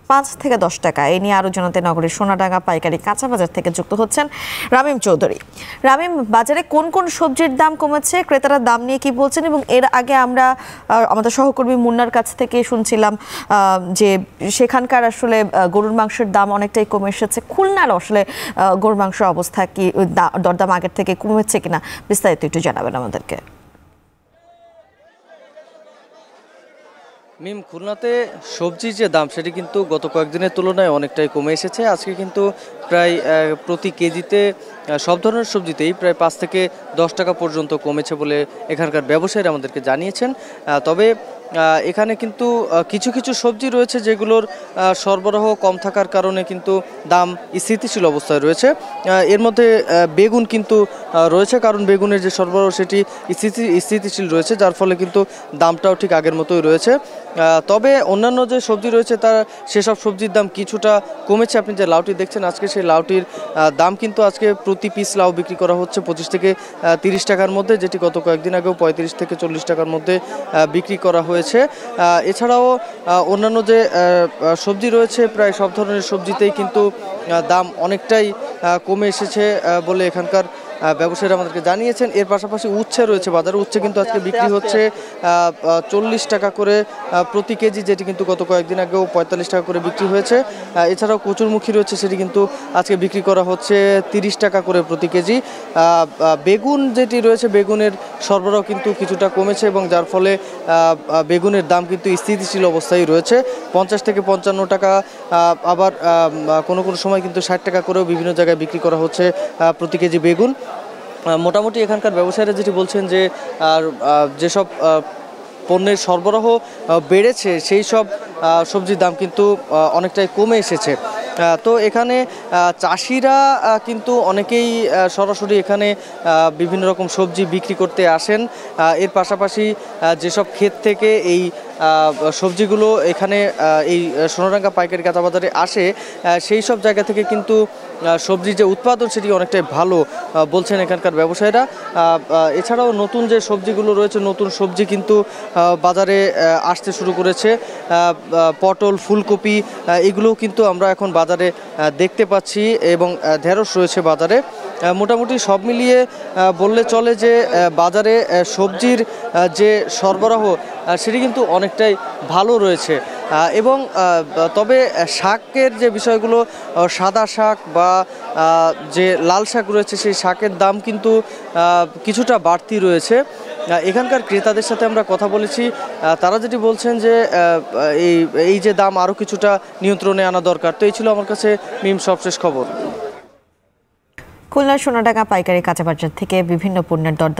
5 থেকে 10 টাকা। এই নিয়ে আরো জানাতে নগরের সোনাডাঙ্গা পাইকারি কাঁচা বাজার থেকে যুক্ত হচ্ছেন রামিম চৌধুরী। রামিম, বাজারে কোন কোন সবজির দাম কমেছে, ক্রেতারা দাম নিয়ে কি বলছেন? এবং এর আগে আমরা আমাদের সহকর্মী মুন্নার কাছ থেকে শুনছিলাম যে সেখানকার আসলে গরুর মাংসের দাম অনেকটাই কমে এসেছে। খুলনার আসলে গরুর মাংসের অবস্থা কি, দরদাম আগের থেকে কমেছে কিনা, বিস্তারিত একটু জানাবেন আমাদেরকে। মিম, খুলনাতে সবজির যে দাম সেটি কিন্তু গত কয়েকদিনের তুলনায় অনেকটাই কমে এসেছে। আজকে কিন্তু প্রায় প্রতি কেজিতে সব ধরনের সবজিতেই প্রায় 5 থেকে 10 টাকা পর্যন্ত কমেছে বলে এখানকার ব্যবসায়ীরা আমাদেরকে জানিয়েছেন। তবে এখানে কিন্তু কিছু কিছু সবজি রয়েছে যেগুলোর সরবরাহ কম থাকার কারণে কিন্তু দাম স্থিতিশীল অবস্থায় রয়েছে। এর মধ্যে বেগুন কিন্তু রয়েছে, কারণ বেগুনের যে সরবরাহ সেটি স্থিতিশীল রয়েছে, যার ফলে কিন্তু দামটাও ঠিক আগের মতোই রয়েছে। তবে অন্যান্য যে সবজি রয়েছে তার সেসব সবজির দাম কিছুটা কমেছে। আপনি যে লাউটি দেখছেন আজকে, সেই লাউটির দাম কিন্তু আজকে প্রতি পিস লাউ বিক্রি করা হচ্ছে 25 থেকে 30 টাকার মধ্যে, যেটি গত কয়েকদিন আগেও 35 থেকে 40 টাকার মধ্যে বিক্রি করা হয়েছে। এছাড়াও অন্যান্য যে সবজি রয়েছে প্রায় সব ধরনের সবজিতেই কিন্তু দাম অনেকটাই কমে এসেছে বলে এখানকার ব্যবসায়ীরা আমাদেরকে জানিয়েছেন। এর পাশাপাশি উচ্ছে রয়েছে বাজারে। উচ্ছে কিন্তু আজকে বিক্রি হচ্ছে 40 টাকা করে প্রতি কেজি, যেটি কিন্তু গত কয়েকদিন আগেও 45 টাকা করে বিক্রি হয়েছে। এছাড়াও কচুরমুখী রয়েছে, সেটি কিন্তু আজকে বিক্রি করা হচ্ছে 30 টাকা করে প্রতি কেজি। বেগুন যেটি রয়েছে, বেগুনের সরবরাহ কিন্তু কিছুটা কমেছে এবং যার ফলে বেগুনের দাম কিন্তু স্থিতিশীল অবস্থায় রয়েছে। 50 থেকে 55 টাকা, আবার কোনো কোনো সময় কিন্তু 60 টাকা করেও বিভিন্ন জায়গায় বিক্রি করা হচ্ছে প্রতি কেজি বেগুন। মোটামুটি এখানকার ব্যবসায়ীরা যেটি বলছেন যে যেসব পণ্যের সরবরাহ বেড়েছে সেই সব সবজির দাম কিন্তু অনেকটাই কমে এসেছে। তো এখানে চাষিরা কিন্তু অনেকেই সরাসরি এখানে বিভিন্ন রকম সবজি বিক্রি করতে আসেন। এর পাশাপাশি যেসব ক্ষেত থেকে এই সবজিগুলো এখানে এই সোনাডাঙ্গা পাইকারি কাঁচা বাজারে আসে, সেই সব জায়গা থেকে কিন্তু সবজির যে উৎপাদন সেটি অনেকটাই ভালো বলছেন এখানকার ব্যবসায়ীরা। এছাড়াও নতুন যে সবজিগুলো রয়েছে, নতুন সবজি কিন্তু বাজারে আসতে শুরু করেছে। পটল, ফুলকপি এগুলোও কিন্তু আমরা এখন বাজারে দেখতে পাচ্ছি এবং ঢেঁড়স রয়েছে বাজারে। মোটামুটি সব মিলিয়ে বললে চলে যে বাজারে সবজির যে সরবরাহ সেটি কিন্তু অনেকটাই ভালো রয়েছে। এবং তবে শাকের যে বিষয়গুলো, সাদা শাক বা যে লাল শাক রয়েছে, সেই শাকের দাম কিন্তু কিছুটা বাড়তি রয়েছে। এখানকার ক্রেতাদের সাথে আমরা কথা বলেছি, তারা যেটি বলছেন যে এই যে দাম আরও কিছুটা নিয়ন্ত্রণে আনা দরকার। তো এই ছিল আমার কাছে মিম সবশেষ খবর। খুলনার সোনাডাঙ্গা পাইকারি কাঁচা বাজার থেকে বিভিন্ন পণ্যের দরদাম